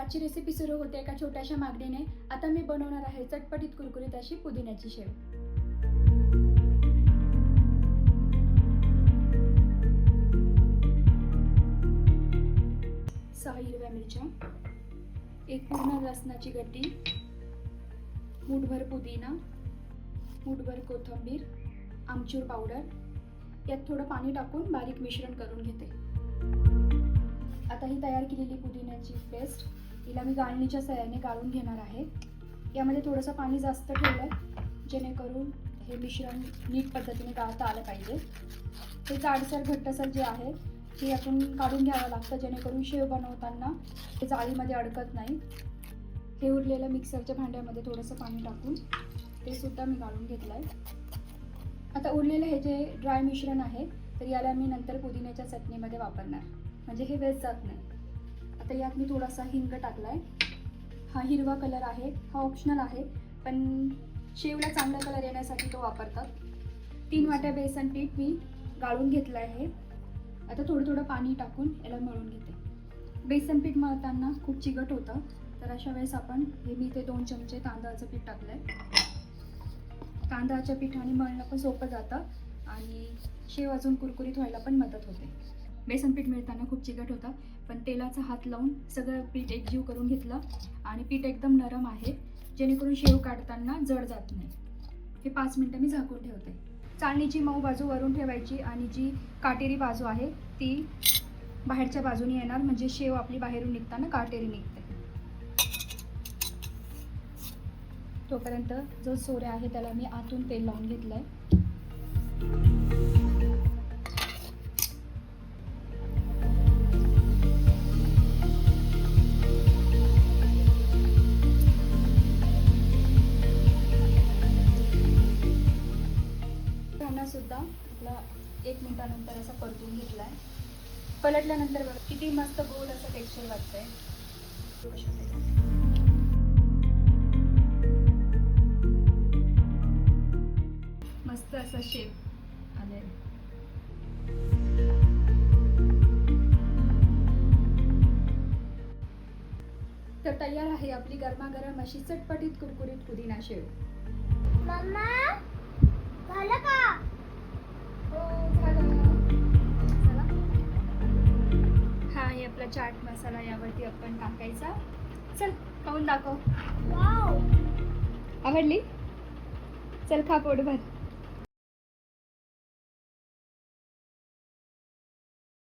आजची रेसिपी सुरू होते एका छोट्याशा मागणीने. आता मी बनवणार आहे चटपटीत कुरकुरीत अशी पुदिन्याची शेव. 6 हिरव्या मिरच्या, एक पूर्ण लसणाची गड्डी, मूठभर पुदिना, मूठभर कोथिंबीर, आमचूर पावडर. यात थोडं पाणी टाकून बारीक मिश्रण करून घेते. आता ही तयार केलेली पुदिन्याची पेस्ट हिला मी गाळणीच्या सहाय्याने गाळून घेणार आहे. यामध्ये थोडंसं पाणी जास्त ठेवलं जेणेकरून हे मिश्रण नीट पद्धतीने गाळता आलं पाहिजे. हे जाडसर घट्टसर जे आहे हे यातून काढून घ्यावं लागतं जेणेकरून शेव बनवताना हे जाळीमध्ये अडकत नाही. हे उरलेलं मिक्सरच्या भांड्यामध्ये थोडंसं पाणी टाकून ते सुद्धा मी गाळून घेतलं आहे. आता उरलेलं हे जे ड्राय मिश्रण आहे तर याला मी नंतर पुदिन्याच्या चटणीमध्ये वापरणार, म्हणजे हे वेस्ट जात नाही. आता यात मी थोडासा हिंग टाकला आहे. हा हिरवा कलर आहे, हा ऑप्शनल आहे, पण शेवला चांगला कलर येण्यासाठी तो वापरतात. 3 वाट्या बेसन पीठ मी गाळून घेतलं आहे. आता थोडं थोडं पाणी टाकून याला मळून घेते. बेसन पीठ मळताना खूप चिकट होतं, तर अशा वेळेस आपण हे मी ते 2 चमचे तांदळाचं पीठ टाकलं आहे. तांदळाच्या पिठाने मळणं पण सोपं जातं आणि शेव अजून कुरकुरीत व्हायला पण मदत होते. बेसन पीठ मिळताना खूप चिकट होता, पण तेलाचा हात लावून सगळं पीठ एकजीव करून घेतलं आणि पीठ एकदम नरम आहे जेणेकरून शेव काढताना जड जात नाही. हे 5 मिनटं मी झाकून ठेवते. चाळणीची मऊ बाजू वरून ठेवायची आणि जी काटेरी बाजू आहे ती बाहेरच्या बाजूने येणार, म्हणजे शेव आपली बाहेरून निघताना काटेरी निघते. तोपर्यंत जो सोऱ्या आहे त्याला मी आतून तेल लावून घेतलं आहे. सुद्धा आपला 1 मिनिटानंतर असा परतून घेतला आहे. पलटल्यानंतर बघा किती मस्त गोल असं टेक्स्चर वाटतंय. मस्त असा शेप आलाय. तर तयार आहे आपली गरमागरम अशी चटपटीत कुरकुरीत पुदिना शेव. मम्मा झालं का? हा आहे आपला चाट मसाला, यावरती आपण टाकायचा. चल खाऊन दाखव. वाव, आवडली? चल खा पोटभर.